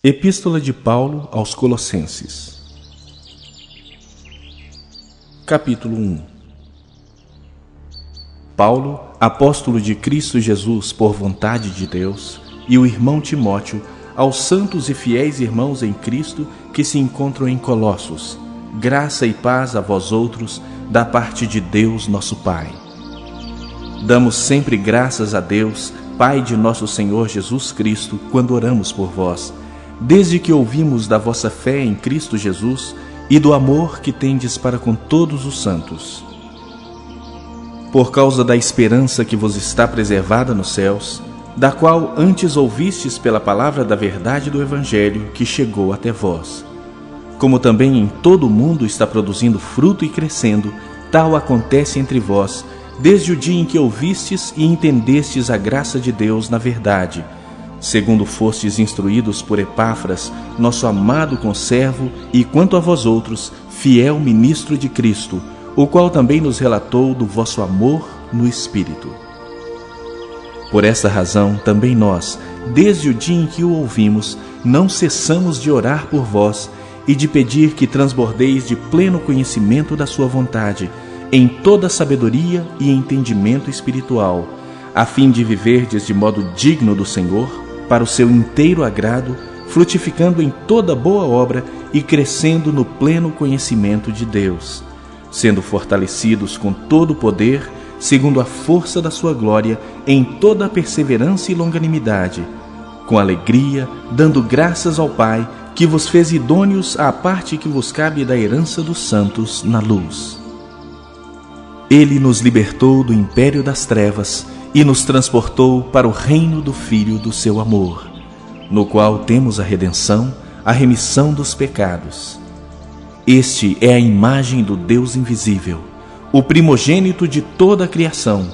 Epístola de Paulo aos Colossenses. Capítulo 1. Paulo, apóstolo de Cristo Jesus por vontade de Deus, e o irmão Timóteo, aos santos e fiéis irmãos em Cristo que se encontram em Colossos, graça e paz a vós outros, da parte de Deus nosso Pai. Damos sempre graças a Deus, Pai de nosso Senhor Jesus Cristo, quando oramos por vós, desde que ouvimos da vossa fé em Cristo Jesus e do amor que tendes para com todos os santos. Por causa da esperança que vos está preservada nos céus, da qual antes ouvistes pela palavra da verdade do Evangelho que chegou até vós. Como também em todo o mundo está produzindo fruto e crescendo, tal acontece entre vós, desde o dia em que ouvistes e entendestes a graça de Deus na verdade, segundo fostes instruídos por Epáfras, nosso amado conservo, e quanto a vós outros, fiel ministro de Cristo, o qual também nos relatou do vosso amor no Espírito. Por esta razão, também nós, desde o dia em que o ouvimos, não cessamos de orar por vós e de pedir que transbordeis de pleno conhecimento da sua vontade, em toda sabedoria e entendimento espiritual, a fim de viverdes de modo digno do Senhor, para o seu inteiro agrado, frutificando em toda boa obra e crescendo no pleno conhecimento de Deus, sendo fortalecidos com todo o poder, segundo a força da sua glória, em toda a perseverança e longanimidade, com alegria, dando graças ao Pai, que vos fez idôneos à parte que vos cabe da herança dos santos na luz. Ele nos libertou do império das trevas e nos transportou para o reino do Filho do seu amor, no qual temos a redenção, a remissão dos pecados. Este é a imagem do Deus invisível, o primogênito de toda a criação,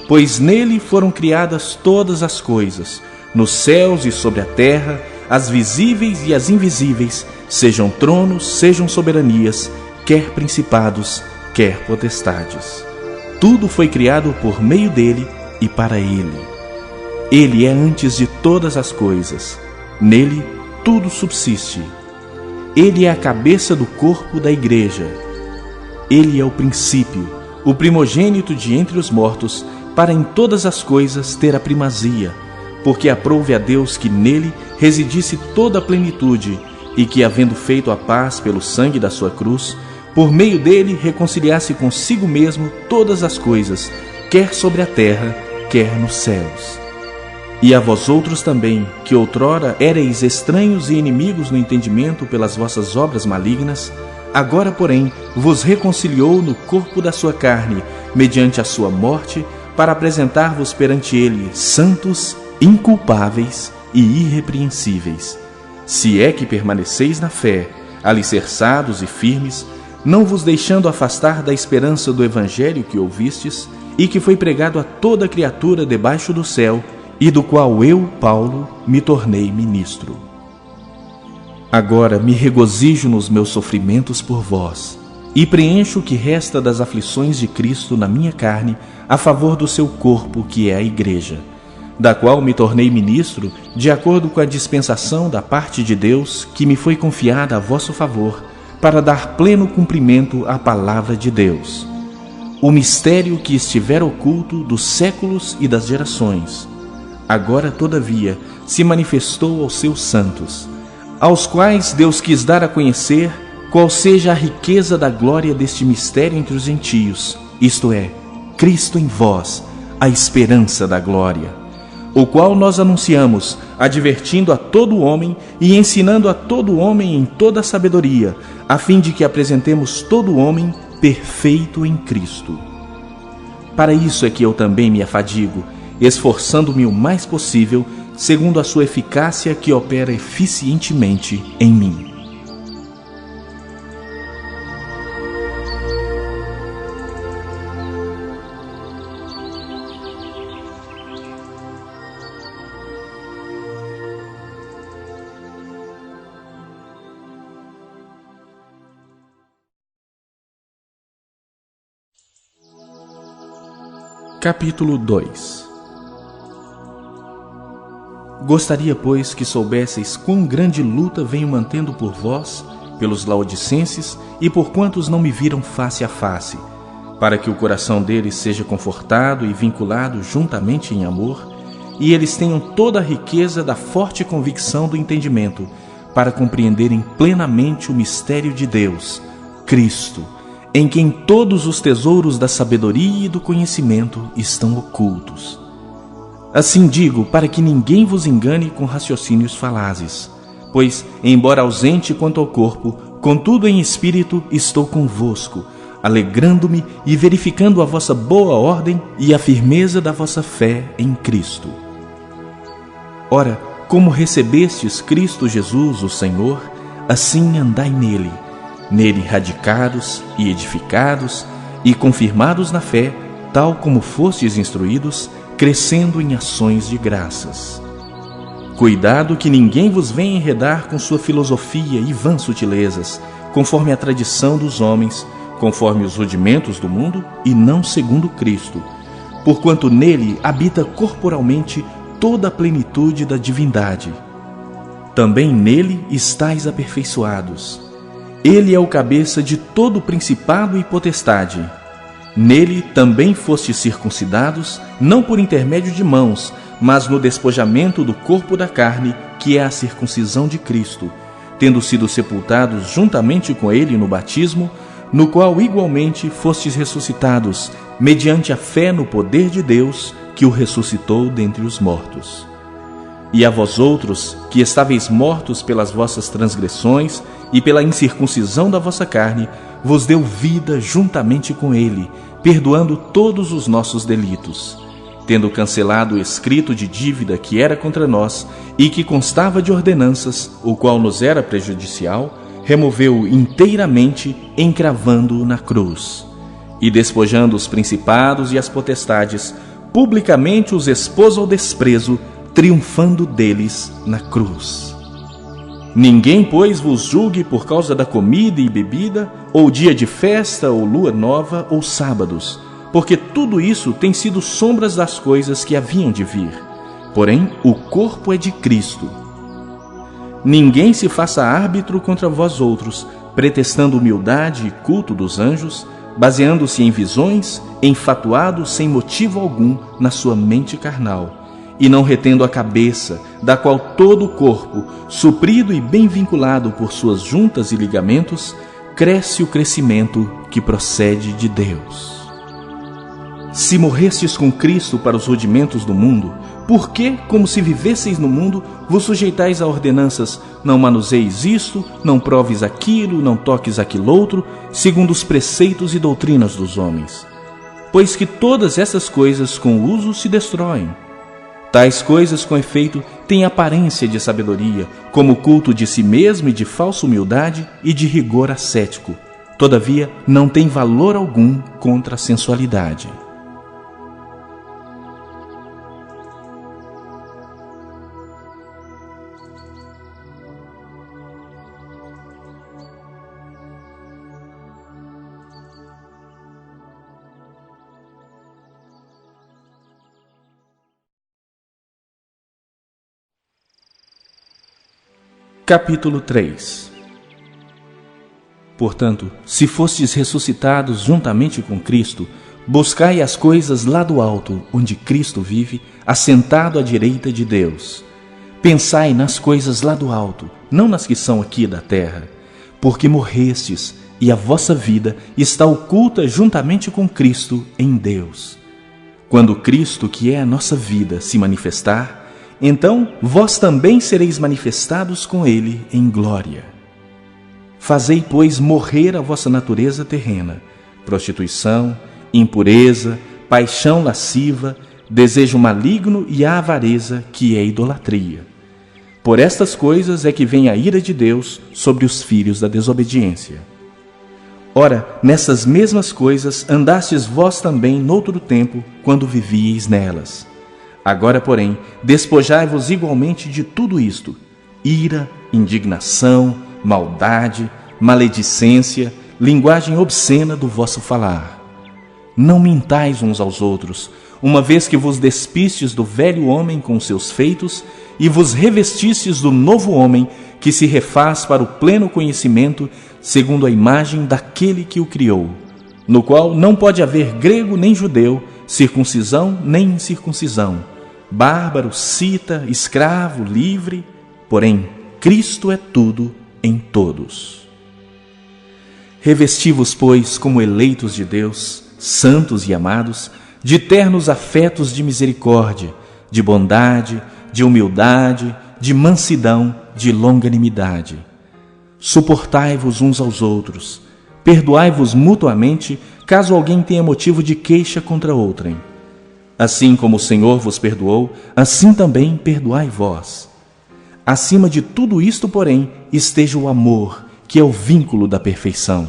pois nele foram criadas todas as coisas, nos céus e sobre a terra, as visíveis e as invisíveis, sejam tronos, sejam soberanias, quer principados, quer potestades. Tudo foi criado por meio dele e para ele. Ele é antes de todas as coisas. Nele tudo subsiste. Ele é a cabeça do corpo da igreja. Ele é o princípio, o primogênito de entre os mortos, para em todas as coisas ter a primazia, porque aprouve a Deus que nele residisse toda a plenitude, e que, havendo feito a paz pelo sangue da sua cruz, por meio dele reconciliasse consigo mesmo todas as coisas, quer sobre a terra, quer nos céus. E a vós outros também, que outrora éreis estranhos e inimigos no entendimento pelas vossas obras malignas, agora, porém, vos reconciliou no corpo da sua carne, mediante a sua morte, para apresentar-vos perante ele santos, inculpáveis e irrepreensíveis. Se é que permaneceis na fé, alicerçados e firmes, não vos deixando afastar da esperança do Evangelho que ouvistes, e que foi pregado a toda criatura debaixo do céu, e do qual eu, Paulo, me tornei ministro. Agora me regozijo nos meus sofrimentos por vós, e preencho o que resta das aflições de Cristo na minha carne, a favor do seu corpo, que é a Igreja, da qual me tornei ministro, de acordo com a dispensação da parte de Deus, que me foi confiada a vosso favor, para dar pleno cumprimento à palavra de Deus, o mistério que estiver oculto dos séculos e das gerações, agora, todavia, se manifestou aos seus santos, aos quais Deus quis dar a conhecer qual seja a riqueza da glória deste mistério entre os gentios, isto é, Cristo em vós, a esperança da glória, o qual nós anunciamos, advertindo a todo homem e ensinando a todo homem em toda a sabedoria, a fim de que apresentemos todo homem perfeito em Cristo. Para isso é que eu também me afadigo, esforçando-me o mais possível, segundo a sua eficácia que opera eficientemente em mim. Capítulo 2. Gostaria, pois, que soubesseis quão grande luta venho mantendo por vós, pelos laodicenses e por quantos não me viram face a face, para que o coração deles seja confortado e vinculado juntamente em amor, e eles tenham toda a riqueza da forte convicção do entendimento, para compreenderem plenamente o mistério de Deus, Cristo, em quem todos os tesouros da sabedoria e do conhecimento estão ocultos. Assim digo, para que ninguém vos engane com raciocínios falazes, pois, embora ausente quanto ao corpo, contudo em espírito estou convosco, alegrando-me e verificando a vossa boa ordem e a firmeza da vossa fé em Cristo. Ora, como recebestes Cristo Jesus, o Senhor, assim andai nele, radicados e edificados e confirmados na fé, tal como fostes instruídos, crescendo em ações de graças. Cuidado que ninguém vos venha enredar com sua filosofia e vãs sutilezas, conforme a tradição dos homens, conforme os rudimentos do mundo e não segundo Cristo, porquanto nele habita corporalmente toda a plenitude da divindade. Também nele estáis aperfeiçoados. Ele é o cabeça de todo principado e potestade. Nele também fostes circuncidados, não por intermédio de mãos, mas no despojamento do corpo da carne, que é a circuncisão de Cristo, tendo sido sepultados juntamente com ele no batismo, no qual igualmente fostes ressuscitados, mediante a fé no poder de Deus, que o ressuscitou dentre os mortos. E a vós outros, que estáveis mortos pelas vossas transgressões e pela incircuncisão da vossa carne, vos deu vida juntamente com ele, perdoando todos os nossos delitos, tendo cancelado o escrito de dívida que era contra nós e que constava de ordenanças, o qual nos era prejudicial, removeu-o inteiramente, encravando-o na cruz. E despojando os principados e as potestades, publicamente os expôs ao desprezo, triunfando deles na cruz. Ninguém, pois, vos julgue por causa da comida e bebida, ou dia de festa, ou lua nova, ou sábados, porque tudo isso tem sido sombras das coisas que haviam de vir. Porém, o corpo é de Cristo. Ninguém se faça árbitro contra vós outros, pretextando humildade e culto dos anjos, baseando-se em visões, enfatuado sem motivo algum na sua mente carnal, e não retendo a cabeça, da qual todo o corpo, suprido e bem vinculado por suas juntas e ligamentos, cresce o crescimento que procede de Deus. Se morrestes com Cristo para os rudimentos do mundo, por que, como se vivesseis no mundo, vos sujeitais a ordenanças: não manuseis isto, não proves aquilo, não toques aquilo outro, segundo os preceitos e doutrinas dos homens? Pois que todas essas coisas com o uso se destroem. Tais coisas, com efeito, têm aparência de sabedoria, como o culto de si mesmo e de falsa humildade e de rigor ascético. Todavia, não tem valor algum contra a sensualidade. Capítulo 3. Portanto, se fostes ressuscitados juntamente com Cristo, buscai as coisas lá do alto, onde Cristo vive, assentado à direita de Deus. Pensai nas coisas lá do alto, não nas que são aqui da terra, porque morrestes, e a vossa vida está oculta juntamente com Cristo em Deus. Quando Cristo, que é a nossa vida, se manifestar, então vós também sereis manifestados com ele em glória. Fazei, pois, morrer a vossa natureza terrena: prostituição, impureza, paixão lasciva, desejo maligno e a avareza, que é idolatria. Por estas coisas é que vem a ira de Deus sobre os filhos da desobediência. Ora, nessas mesmas coisas andastes vós também noutro tempo, quando vivíeis nelas. Agora, porém, despojai-vos igualmente de tudo isto: ira, indignação, maldade, maledicência, linguagem obscena do vosso falar. Não mintais uns aos outros, uma vez que vos despistes do velho homem com seus feitos e vos revestistes do novo homem, que se refaz para o pleno conhecimento, segundo a imagem daquele que o criou, no qual não pode haver grego nem judeu, circuncisão nem incircuncisão, bárbaro, cita, escravo, livre, porém Cristo é tudo em todos. Revesti-vos, pois, como eleitos de Deus, santos e amados, de ternos afetos de misericórdia, de bondade, de humildade, de mansidão, de longanimidade. Suportai-vos uns aos outros, perdoai-vos mutuamente, caso alguém tenha motivo de queixa contra outrem. Assim como o Senhor vos perdoou, assim também perdoai vós. Acima de tudo isto, porém, esteja o amor, que é o vínculo da perfeição.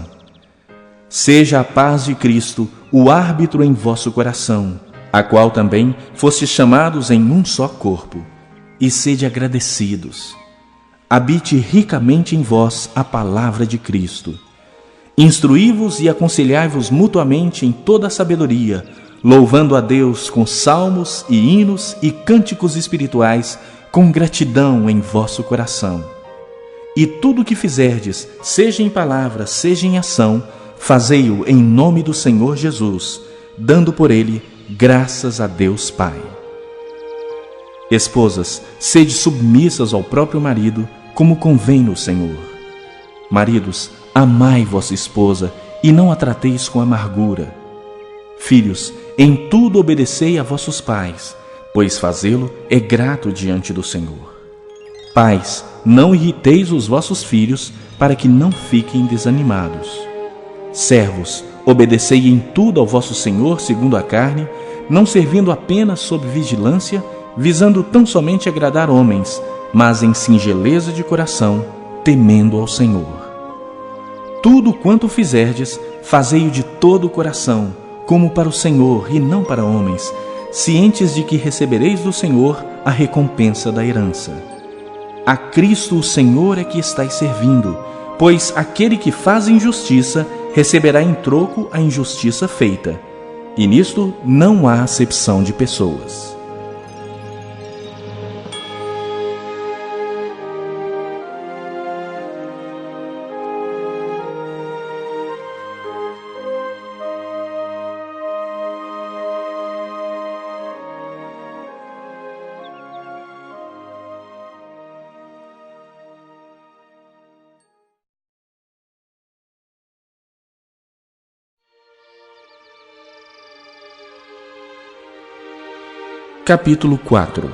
Seja a paz de Cristo o árbitro em vosso coração, a qual também fostes chamados em um só corpo, e sede agradecidos. Habite ricamente em vós a palavra de Cristo. Instruí-vos e aconselhai-vos mutuamente em toda a sabedoria, louvando a Deus com salmos e hinos e cânticos espirituais, com gratidão em vosso coração. E tudo o que fizerdes, seja em palavra, seja em ação, fazei-o em nome do Senhor Jesus, dando por ele graças a Deus Pai. Esposas, sede submissas ao próprio marido, como convém no Senhor. Maridos, amai vossa esposa e não a trateis com amargura. Filhos, em tudo obedecei a vossos pais, pois fazê-lo é grato diante do Senhor. Pais, não irriteis os vossos filhos, para que não fiquem desanimados. Servos, obedecei em tudo ao vosso Senhor segundo a carne, não servindo apenas sob vigilância, visando tão somente agradar homens, mas em singeleza de coração, temendo ao Senhor. Tudo quanto fizerdes, fazei-o de todo o coração, como para o Senhor e não para homens, cientes de que recebereis do Senhor a recompensa da herança. A Cristo o Senhor é que estáis servindo, pois aquele que faz injustiça receberá em troco a injustiça feita, e nisto não há acepção de pessoas. Capítulo 4.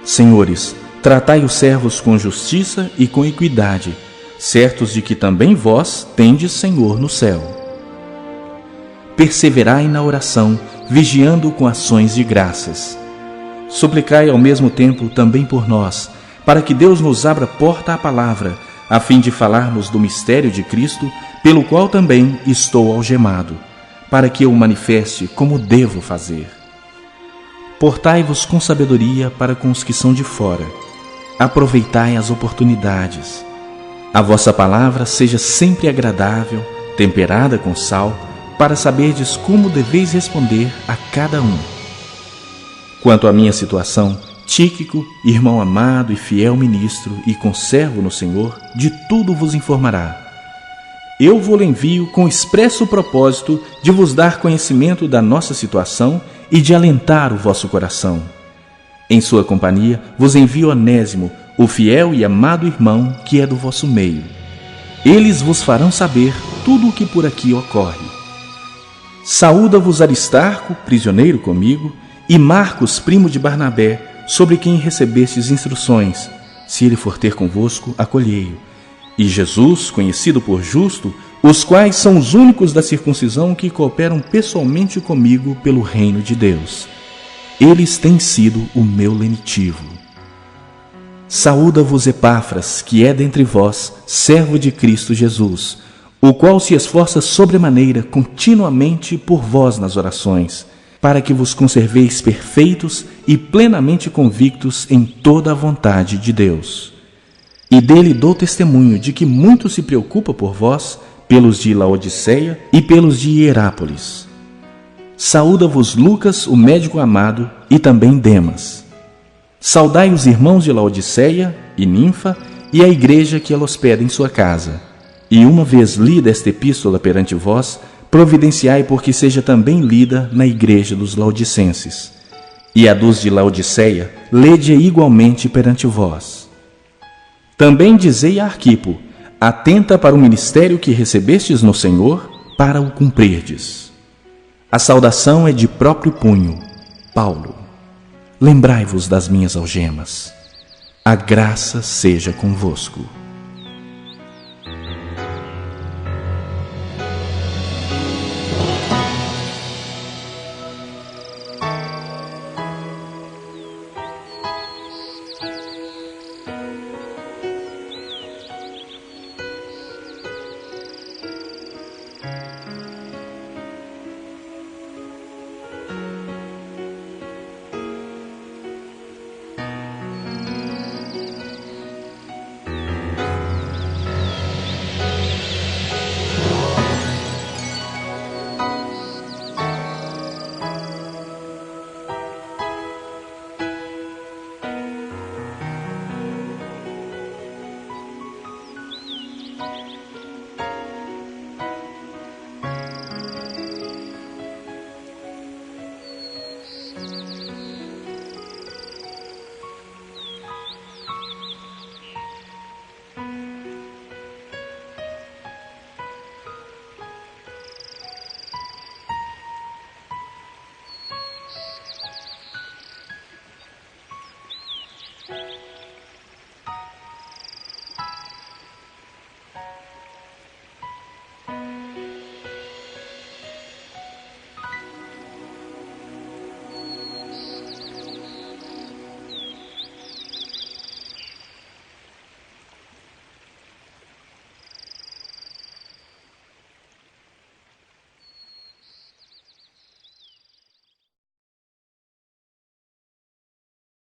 Senhores, tratai os servos com justiça e com equidade, certos de que também vós tendes Senhor no céu. Perseverai na oração, vigiando com ações de graças. Suplicai ao mesmo tempo também por nós, para que Deus nos abra porta à palavra, a fim de falarmos do mistério de Cristo, pelo qual também estou algemado, para que eu o manifeste como devo fazer. Portai-vos com sabedoria para com os que são de fora. Aproveitai as oportunidades. A vossa palavra seja sempre agradável, temperada com sal, para saberdes como deveis responder a cada um. Quanto à minha situação, Tíquico, irmão amado e fiel ministro e conservo no Senhor, de tudo vos informará. Eu vos envio com expresso propósito de vos dar conhecimento da nossa situação e de alentar o vosso coração. Em sua companhia vos envio Onésimo, o fiel e amado irmão que é do vosso meio. Eles vos farão saber tudo o que por aqui ocorre. Saúda-vos Aristarco, prisioneiro comigo, e Marcos, primo de Barnabé, sobre quem recebestes instruções. Se ele for ter convosco, acolhei-o. E Jesus, conhecido por justo, os quais são os únicos da circuncisão que cooperam pessoalmente comigo pelo reino de Deus. Eles têm sido o meu lenitivo. Saúda-vos Epáfras, que é dentre vós, servo de Cristo Jesus, o qual se esforça sobremaneira continuamente por vós nas orações, para que vos conserveis perfeitos e plenamente convictos em toda a vontade de Deus. E dele dou testemunho de que muito se preocupa por vós, pelos de Laodiceia e pelos de Hierápolis. Saúda-vos Lucas, o médico amado, e também Demas. Saudai os irmãos de Laodiceia e Ninfa e a igreja que ela hospeda em sua casa. E uma vez lida esta epístola perante vós, providenciai porque seja também lida na igreja dos laodicenses. E a dos de Laodiceia, lede igualmente perante vós. Também dizei a Arquipo: atenta para o ministério que recebestes no Senhor, para o cumprirdes. A saudação é de próprio punho. Paulo. Lembrai-vos das minhas algemas. A graça seja convosco.